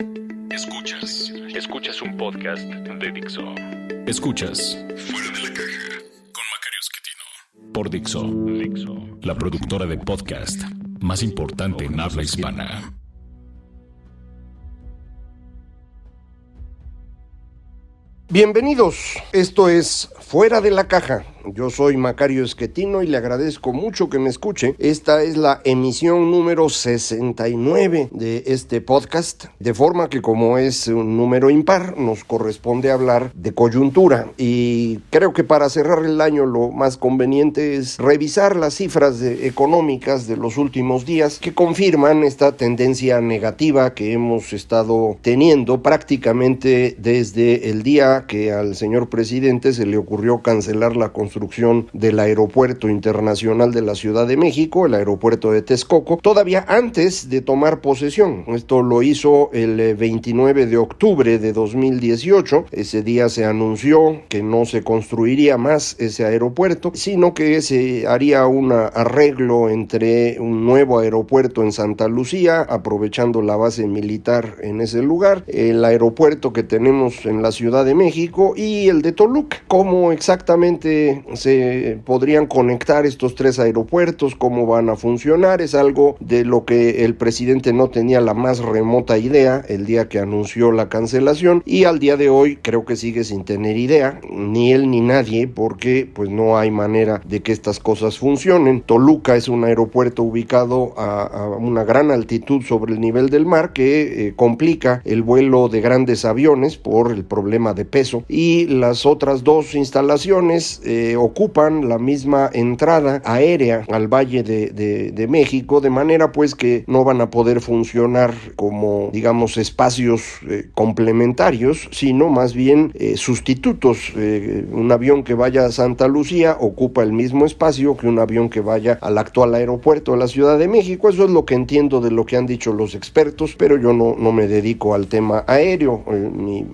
Escuchas un podcast de Dixo. Escuchas Fuera de la Caja con Macario Esquetino por Dixo, la productora de podcast más importante en habla hispana. Bienvenidos, esto es Fuera de la Caja. Yo soy Macario Esquetino y le agradezco mucho que me escuche. Esta es la emisión número 69 de este podcast, de forma que como es un número impar, nos corresponde hablar de coyuntura. Y creo que para cerrar el año lo más conveniente es revisar las cifras económicas de los últimos días que confirman esta tendencia negativa que hemos estado teniendo prácticamente desde el día que al señor presidente se le ocurrió cancelar la construcción del Aeropuerto Internacional de la Ciudad de México, el aeropuerto de Texcoco, todavía antes de tomar posesión. Esto lo hizo el 29 de octubre de 2018. Ese día se anunció que no se construiría más ese aeropuerto, sino que se haría un arreglo entre un nuevo aeropuerto en Santa Lucía, aprovechando la base militar en ese lugar, el aeropuerto que tenemos en la Ciudad de México y el de Toluca. ¿Cómo exactamente se podrían conectar estos tres aeropuertos? ¿Cómo van a funcionar? Es algo de lo que el presidente no tenía la más remota idea el día que anunció la cancelación, y al día de hoy creo que sigue sin tener idea, ni él ni nadie, porque pues no hay manera de que estas cosas funcionen. Toluca es un aeropuerto ubicado a una gran altitud sobre el nivel del mar que complica el vuelo de grandes aviones por el problema de peso, y las otras dos instalaciones ocupan la misma entrada aérea al Valle de México, de manera pues que no van a poder funcionar como, digamos, espacios complementarios, sino más bien sustitutos. Un avión que vaya a Santa Lucía ocupa el mismo espacio que un avión que vaya al actual aeropuerto de la Ciudad de México. Eso es lo que entiendo de lo que han dicho los expertos, pero yo no me dedico al tema aéreo.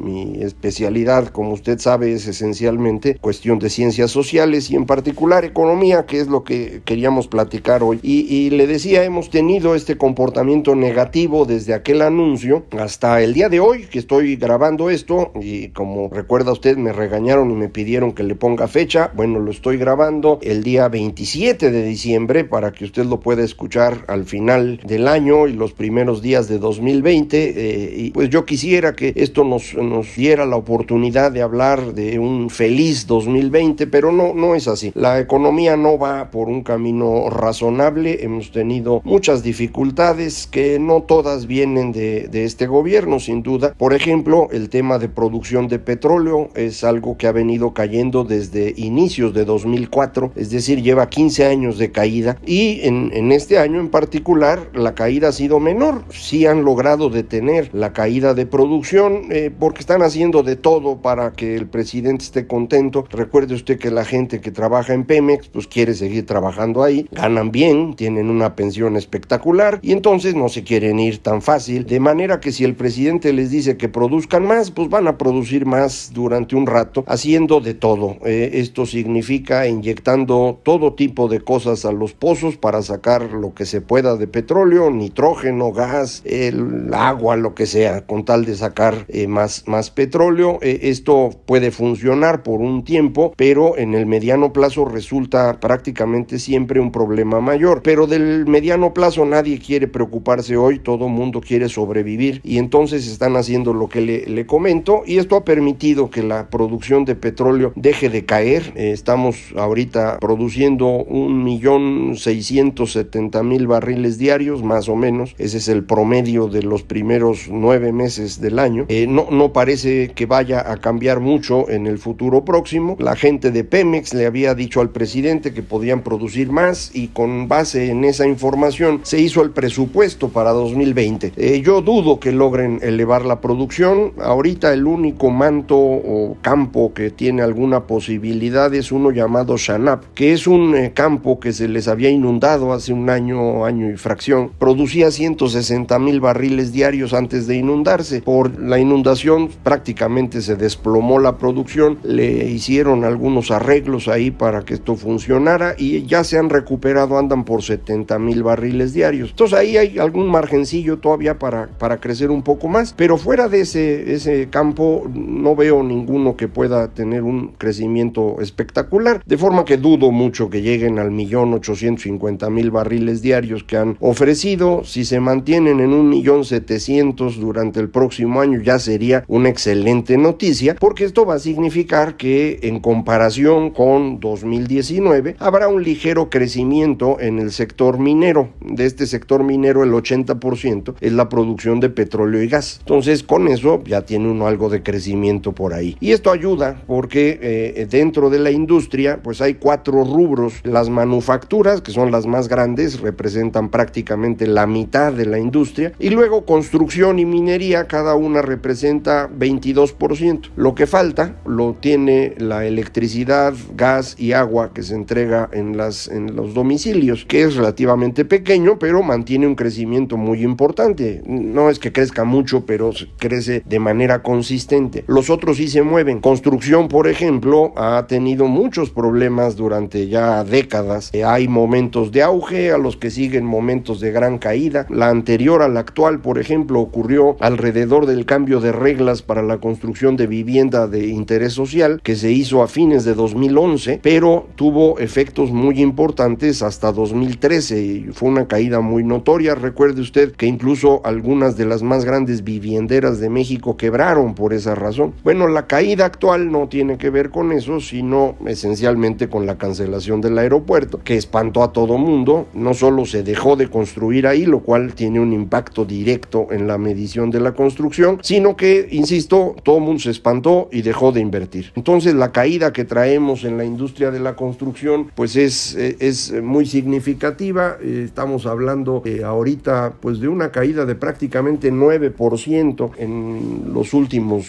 Mi especialidad, como usted sabe, es esencialmente cuestión de ciencias sociales y en particular economía, que es lo que queríamos platicar hoy. Y le decía, hemos tenido este comportamiento negativo desde aquel anuncio hasta el día de hoy que estoy grabando esto, y como recuerda usted, me regañaron y me pidieron que le ponga fecha. Bueno, lo estoy grabando el día 27 de diciembre para que usted lo pueda escuchar al final del año y los primeros días de 2020, y pues yo quisiera que esto nos diera la oportunidad de hablar de un feliz 2020, pero no es así. La economía no va por un camino razonable. Hemos tenido muchas dificultades que no todas vienen de este gobierno, sin duda. Por ejemplo, el tema de producción de petróleo es algo que ha venido cayendo desde inicios de 2004, es decir, lleva 15 años de caída, y en este año en particular la caída ha sido menor. Sí han logrado detener la caída de producción porque están haciendo de todo para que el presidente esté contento. Recuerde usted que la gente que trabaja en Pemex pues quiere seguir trabajando ahí, ganan bien, tienen una pensión espectacular y entonces no se quieren ir tan fácil, de manera que si el presidente les dice que produzcan más, pues van a producir más durante un rato, haciendo de todo. Esto significa inyectando todo tipo de cosas a los pozos para sacar lo que se pueda de petróleo, nitrógeno, gas, el agua, lo que sea, con tal de sacar más petróleo. Esto puede funcionar por un tiempo, pero en el mediano plazo resulta prácticamente siempre un problema mayor. Pero del mediano plazo nadie quiere preocuparse hoy, todo mundo quiere sobrevivir, y entonces están haciendo lo que le comento, y esto ha permitido que la producción de petróleo deje de caer. Estamos ahorita produciendo 1,670,000 barriles diarios, más o menos. Ese es el promedio de los primeros 9 meses del año. No parece que vaya a cambiar mucho en el futuro próximo. La gente de Pemex le había dicho al presidente que podían producir más, y con base en esa información se hizo el presupuesto para 2020. Yo dudo que logren elevar la producción. Ahorita el único manto o campo que tiene alguna posibilidad es uno llamado Xanap, que es un campo que se les había inundado hace un año y fracción. Producía 160,000 barriles diarios antes de inundarse. Por la inundación prácticamente se desplomó la producción, le hicieron algunos arreglos arreglos ahí para que esto funcionara y ya se han recuperado, andan por 70,000 barriles diarios. Entonces ahí hay algún margencillo todavía para crecer un poco más, pero fuera de ese campo no veo ninguno que pueda tener un crecimiento espectacular, de forma que dudo mucho que lleguen al 1,850,000 barriles diarios que han ofrecido. Si se mantienen en 1,700,000 durante el próximo año ya sería una excelente noticia, porque esto va a significar que en comparación con 2019 habrá un ligero crecimiento en el sector minero. De este sector minero el 80% es la producción de petróleo y gas. Entonces con eso ya tiene uno algo de crecimiento por ahí. Y esto ayuda porque dentro de la industria pues hay 4 rubros. Las manufacturas, que son las más grandes, representan prácticamente la mitad de la industria, y luego construcción y minería, cada una representa 22%. Lo que falta lo tiene la electricidad, gas y agua que se entrega en los domicilios, que es relativamente pequeño, pero mantiene un crecimiento muy importante. No es que crezca mucho, pero crece de manera consistente. Los otros sí se mueven. Construcción, por ejemplo, ha tenido muchos problemas durante ya décadas. Hay momentos de auge a los que siguen momentos de gran caída. La anterior a la actual, por ejemplo, ocurrió alrededor del cambio de reglas para la construcción de vivienda de interés social que se hizo a fines de 2011, pero tuvo efectos muy importantes hasta 2013 y fue una caída muy notoria. Recuerde usted que incluso algunas de las más grandes vivienderas de México quebraron por esa razón. Bueno, la caída actual no tiene que ver con eso, sino esencialmente con la cancelación del aeropuerto, que espantó a todo mundo. No solo se dejó de construir ahí, lo cual tiene un impacto directo en la medición de la construcción, sino que, insisto, todo el mundo se espantó y dejó de invertir. Entonces la caída que traemos en la industria de la construcción pues es muy significativa. Estamos hablando ahorita pues de una caída de prácticamente 9% en los últimos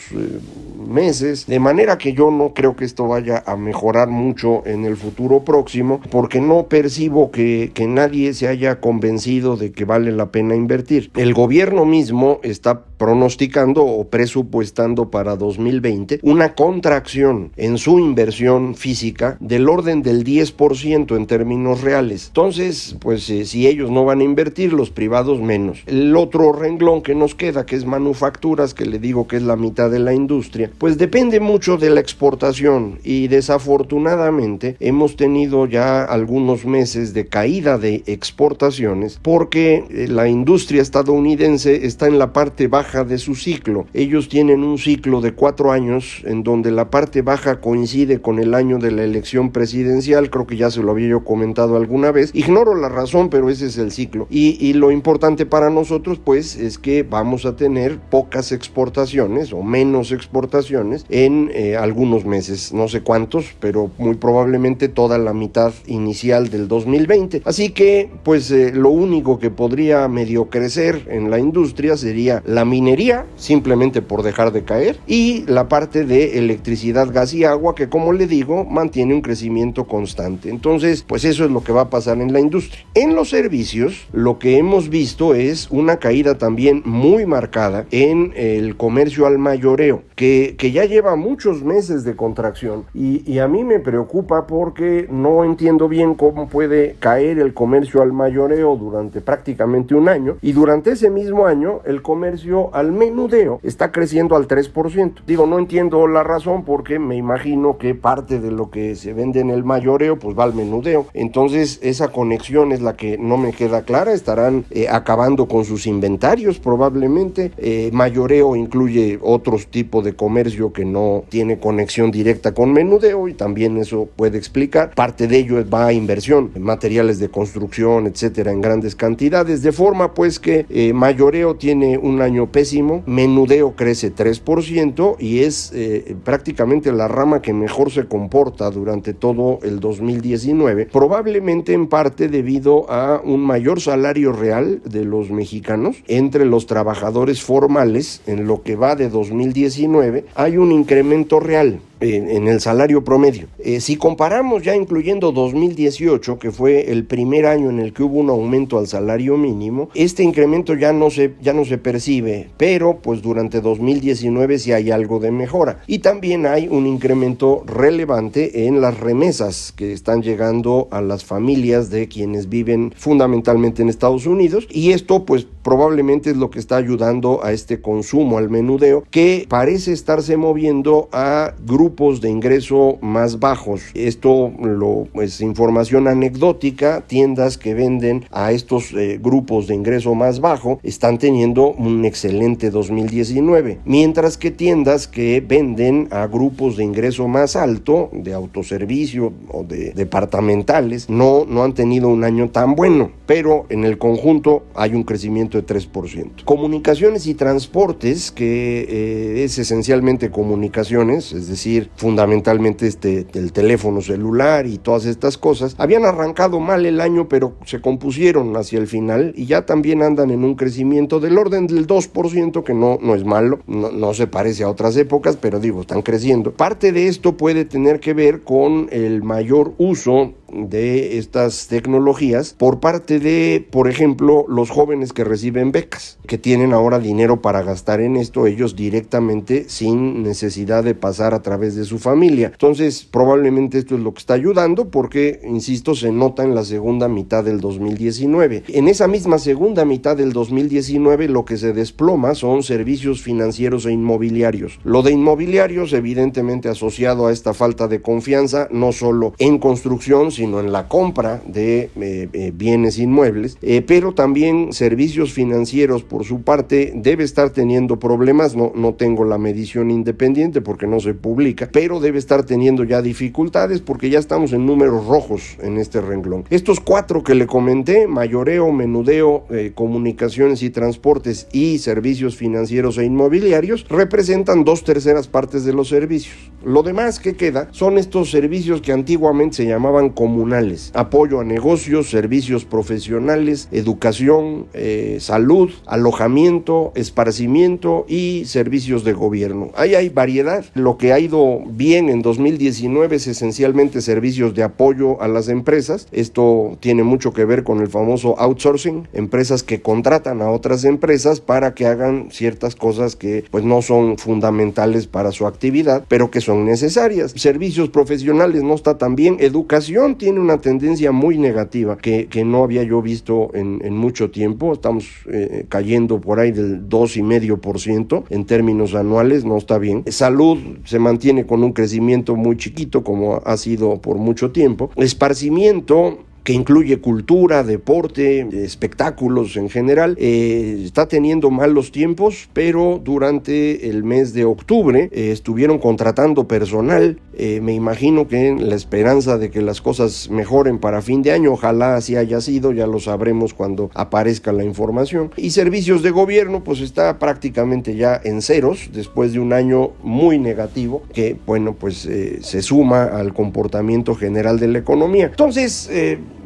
meses, de manera que yo no creo que esto vaya a mejorar mucho en el futuro próximo, porque no percibo que nadie se haya convencido de que vale la pena invertir. El gobierno mismo está pronosticando o presupuestando para 2020 una contracción en su inversión física del orden del 10% en términos reales. Entonces, pues si ellos no van a invertir, los privados menos. El otro renglón que nos queda, que es manufacturas, que le digo que es la mitad de la industria, pues depende mucho de la exportación, y desafortunadamente hemos tenido ya algunos meses de caída de exportaciones porque la industria estadounidense está en la parte baja de su ciclo. Ellos tienen un ciclo de 4 años en donde la parte baja coincide con el año de la elección presidencial. Creo que ya se lo había yo comentado alguna vez. Ignoro la razón, pero ese es el ciclo. Y lo importante para nosotros pues es que vamos a tener pocas exportaciones o menos exportaciones en algunos meses, no sé cuántos, pero muy probablemente toda la mitad inicial del 2020. Así que pues lo único que podría medio crecer en la industria sería la minería, simplemente por dejar de caer, y la parte de electricidad, gas y agua, que como le digo, mantiene un crecimiento constante. Entonces, pues eso es lo que va a pasar en la industria. En los servicios, lo que hemos visto es una caída también muy marcada en el comercio al mayoreo, que ya lleva muchos meses de contracción, y a mí me preocupa porque no entiendo bien cómo puede caer el comercio al mayoreo durante prácticamente un año, y durante ese mismo año el comercio al menudeo está creciendo al 3%. Digo, no entiendo la razón, porque me imagino que parte de lo que se vende en el mayoreo pues va al menudeo. Entonces esa conexión es la que no me queda clara. Estarán acabando con sus inventarios probablemente. Mayoreo incluye otros tipos de comercio que no tiene conexión directa con menudeo, y también eso puede explicar. Parte de ello va a inversión en materiales de construcción, etcétera, en grandes cantidades, de forma pues que mayoreo tiene un año pésimo, menudeo crece 3% y es prácticamente la rama que mejor se comporta durante todo el 2019, probablemente en parte debido a un mayor salario real de los mexicanos. Entre los trabajadores formales, en lo que va de 2019, hay un incremento real en el salario promedio. Si comparamos ya incluyendo 2018, que fue el primer año en el que hubo un aumento al salario mínimo, este incremento ya no se percibe, pero pues durante 2019 sí hay algo de mejora. Y también hay un incremento relevante en las remesas que están llegando a las familias de quienes viven fundamentalmente en Estados Unidos, y esto pues probablemente es lo que está ayudando a este consumo, al menudeo, que parece estarse moviendo a grupos de ingreso más bajos. Esto es información anecdótica. Tiendas que venden a estos grupos de ingreso más bajo están teniendo un excelente 2019, mientras que tiendas que venden a grupos de ingreso más alto, de autoservicio o de departamentales, no han tenido un año tan bueno, pero en el conjunto hay un crecimiento de 3%. Comunicaciones y transportes, que es esencialmente comunicaciones, es decir, fundamentalmente el teléfono celular y todas estas cosas, habían arrancado mal el año, pero se compusieron hacia el final y ya también andan en un crecimiento del orden del 2%, que no es malo, no se parece a otras épocas, pero digo, están creciendo. Parte de esto puede tener que ver con el mayor uso de estas tecnologías por parte de, por ejemplo, los jóvenes que reciben becas, que tienen ahora dinero para gastar en esto ellos directamente sin necesidad de pasar a través de su familia. Entonces, probablemente esto es lo que está ayudando porque, insisto, se nota en la segunda mitad del 2019. En esa misma segunda mitad del 2019 lo que se desploma son servicios financieros e inmobiliarios. Lo de inmobiliarios, evidentemente asociado a esta falta de confianza, no solo en construcción, sino en la compra de bienes inmuebles, pero también servicios financieros por su parte debe estar teniendo problemas. No tengo la medición independiente porque no se publica, pero debe estar teniendo ya dificultades porque ya estamos en números rojos en este renglón. Estos 4 que le comenté, mayoreo, menudeo, comunicaciones y transportes y servicios financieros e inmobiliarios, representan 2/3 partes de los servicios. Lo demás que queda son estos servicios que antiguamente se llamaban comunales: apoyo a negocios, servicios profesionales, educación, salud, alojamiento, esparcimiento y servicios de gobierno. Ahí hay variedad. Lo que ha ido bien en 2019 es esencialmente servicios de apoyo a las empresas. Esto tiene mucho que ver con el famoso outsourcing, empresas que contratan a otras empresas para que hagan ciertas cosas que pues no son fundamentales para su actividad, pero que son necesarias. Servicios profesionales no está tan bien. Educación tiene una tendencia muy negativa que no había yo visto en mucho tiempo. Estamos cayendo por ahí del 2,5% en términos anuales, no está bien. Salud se mantiene con un crecimiento muy chiquito, como ha sido por mucho tiempo. Esparcimiento, que incluye cultura, deporte, espectáculos en general, está teniendo malos tiempos, pero durante el mes de octubre estuvieron contratando personal. Me imagino que en la esperanza de que las cosas mejoren para fin de año, ojalá así haya sido, ya lo sabremos cuando aparezca la información. Y servicios de gobierno pues está prácticamente ya en ceros después de un año muy negativo que pues se suma al comportamiento general de la economía. Entonces,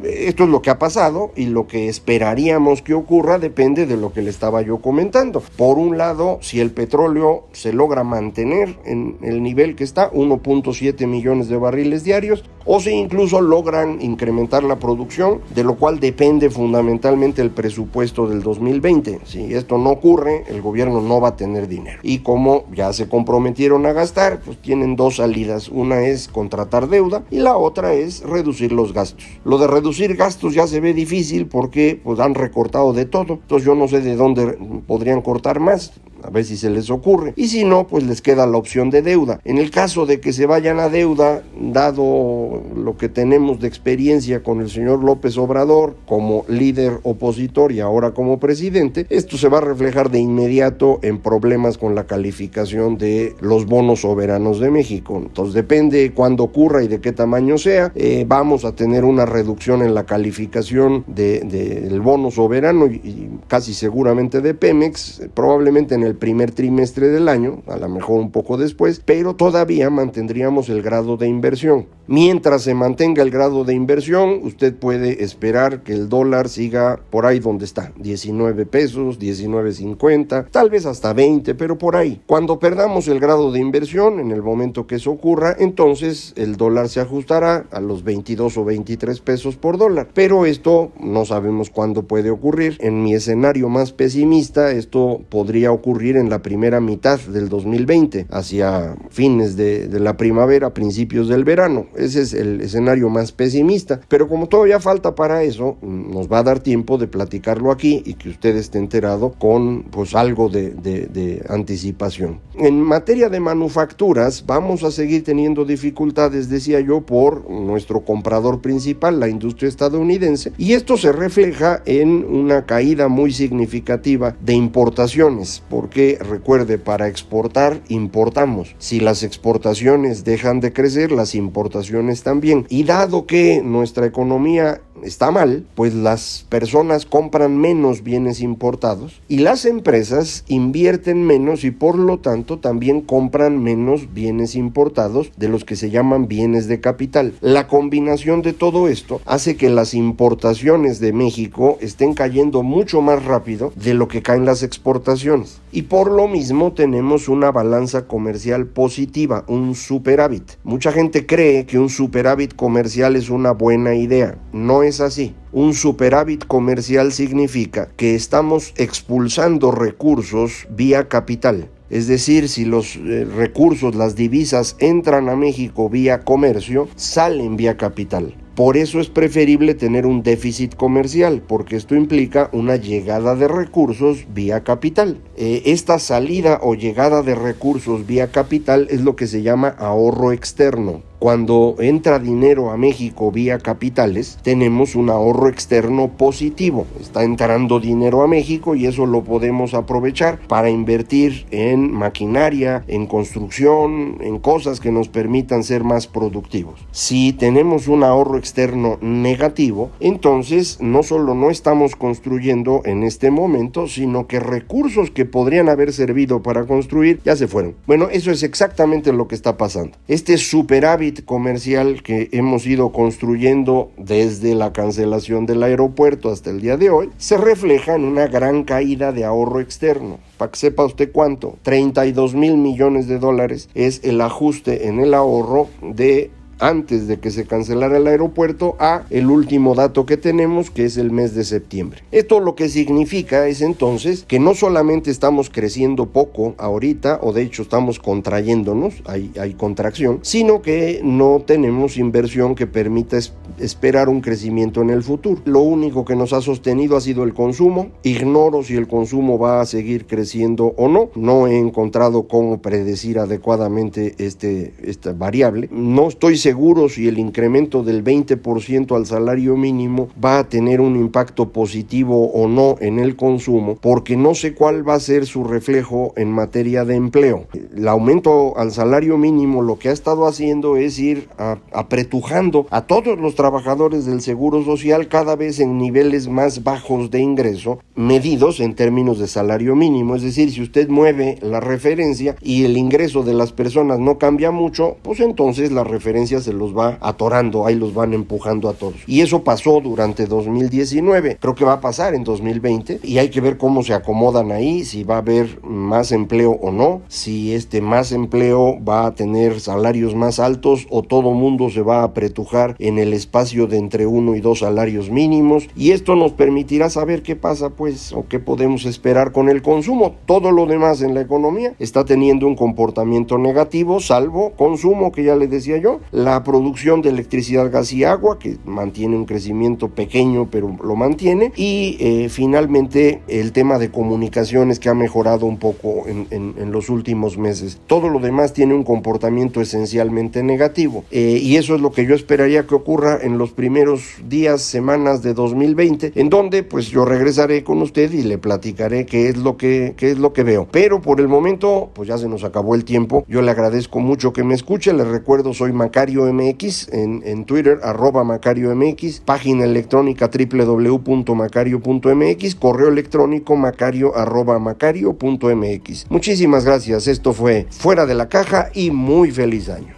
esto es lo que ha pasado, y lo que esperaríamos que ocurra depende de lo que le estaba yo comentando. Por un lado, si el petróleo se logra mantener en el nivel que está, 1.7 millones de barriles diarios, o si incluso logran incrementar la producción, de lo cual depende fundamentalmente el presupuesto del 2020. Si esto no ocurre, el gobierno no va a tener dinero. Y como ya se comprometieron a gastar, pues tienen 2 salidas. Una es contratar deuda y la otra es reducir los gastos. Lo de reducir gastos ya se ve difícil porque pues han recortado de todo. Entonces yo no sé de dónde podrían cortar más. A ver si se les ocurre. Y si no, pues les queda la opción de deuda. En el caso de que se vayan a deuda, dado lo que tenemos de experiencia con el señor López Obrador como líder opositor y ahora como presidente, esto se va a reflejar de inmediato en problemas con la calificación de los bonos soberanos de México. Entonces depende cuándo ocurra y de qué tamaño sea, vamos a tener una reducción en la calificación del bono soberano y casi seguramente de Pemex, probablemente en el primer trimestre del año, a lo mejor un poco después, pero todavía mantendríamos el grado de inversión. Mientras se mantenga el grado de inversión, usted puede esperar que el dólar siga por ahí donde está, 19 pesos, 19.50, tal vez hasta 20, pero por ahí. Cuando perdamos el grado de inversión, en el momento que eso ocurra, entonces el dólar se ajustará a los 22 o 23 pesos por dólar. Pero esto no sabemos cuándo puede ocurrir. En mi escenario más pesimista, esto podría ocurrir en la primera mitad del 2020, hacia fines de la primavera, principios del verano. Ese es el escenario más pesimista, pero como todavía falta para eso, nos va a dar tiempo de platicarlo aquí y que usted esté enterado con pues algo de anticipación. En materia de manufacturas, vamos a seguir teniendo dificultades, decía yo, por nuestro comprador principal, la industria estadounidense, y esto se refleja en una caída muy significativa de importaciones, porque recuerde, para exportar importamos. Si las exportaciones dejan de crecer, las importaciones también, y dado que nuestra economía está mal, pues las personas compran menos bienes importados y las empresas invierten menos y por lo tanto también compran menos bienes importados, de los que se llaman bienes de capital. La combinación de todo esto hace que las importaciones de México estén cayendo mucho más rápido de lo que caen las exportaciones, y por lo mismo tenemos una balanza comercial positiva, un superávit. Mucha gente cree que un superávit comercial es una buena idea. No es así. Un superávit comercial significa que estamos expulsando recursos vía capital. Es decir, si los recursos, las divisas entran a México vía comercio, salen vía capital. Por eso es preferible tener un déficit comercial, porque esto implica una llegada de recursos vía capital. Esta salida o llegada de recursos vía capital es lo que se llama ahorro externo. Cuando entra dinero a México vía capitales, tenemos un ahorro externo positivo. Está entrando dinero a México y eso lo podemos aprovechar para invertir en maquinaria, en construcción, en cosas que nos permitan ser más productivos. Si tenemos un ahorro externo negativo, entonces no solo no estamos construyendo en este momento, sino que recursos que podrían haber servido para construir ya se fueron. Bueno, eso es exactamente lo que está pasando. Este superávit comercial que hemos ido construyendo desde la cancelación del aeropuerto hasta el día de hoy se refleja en una gran caída de ahorro externo. Para que sepa usted cuánto, 32,000 millones de dólares es el ajuste en el ahorro de antes de que se cancelara el aeropuerto a el último dato que tenemos, que es el mes de septiembre. Esto lo que significa es entonces que no solamente estamos creciendo poco ahorita, o de hecho estamos contrayéndonos, hay contracción, sino que no tenemos inversión que permita esperar un crecimiento en el futuro. Lo único que nos ha sostenido ha sido el consumo. Ignoro si el consumo va a seguir creciendo o no. No he encontrado cómo predecir adecuadamente esta variable. No estoy seguro si el incremento del 20% al salario mínimo va a tener un impacto positivo o no en el consumo, porque no sé cuál va a ser su reflejo en materia de empleo. El aumento al salario mínimo lo que ha estado haciendo es ir apretujando a todos los trabajadores del Seguro Social cada vez en niveles más bajos de ingreso, medidos en términos de salario mínimo. Es decir, si usted mueve la referencia y el ingreso de las personas no cambia mucho, pues entonces la referencia se los va atorando, ahí los van empujando a todos. Y eso pasó durante 2019, creo que va a pasar en 2020, y hay que ver cómo se acomodan ahí, si va a haber más empleo o no, si más empleo va a tener salarios más altos o todo mundo se va a apretujar en el espacio de entre 1 y 2 salarios mínimos, y esto nos permitirá saber qué pasa pues, o qué podemos esperar con el consumo. Todo lo demás en la economía está teniendo un comportamiento negativo, salvo consumo, que ya le decía yo, la producción de electricidad, gas y agua, que mantiene un crecimiento pequeño, pero lo mantiene, y finalmente el tema de comunicaciones, que ha mejorado un poco en los últimos meses. Todo lo demás tiene un comportamiento esencialmente negativo, y eso es lo que yo esperaría que ocurra en los primeros días, semanas de 2020, en donde pues yo regresaré con usted y le platicaré qué es lo que veo. Pero por el momento pues ya se nos acabó el tiempo. Yo le agradezco mucho que me escuche. Les recuerdo, soy Macario MX en Twitter, @Macario MX, página electrónica www.macario.mx, correo electrónico macario@macario.mx. Muchísimas gracias. Esto fue Fuera de la Caja y muy feliz año.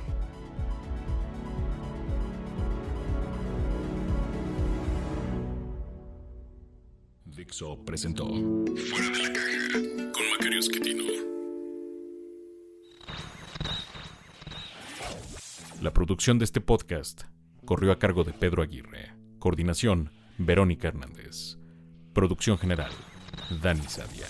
Dixo presentó Fuera de la Caja con Macario Esquetino. La producción de este podcast corrió a cargo de Pedro Aguirre. Coordinación, Verónica Hernández. Producción general, Dani Sadia.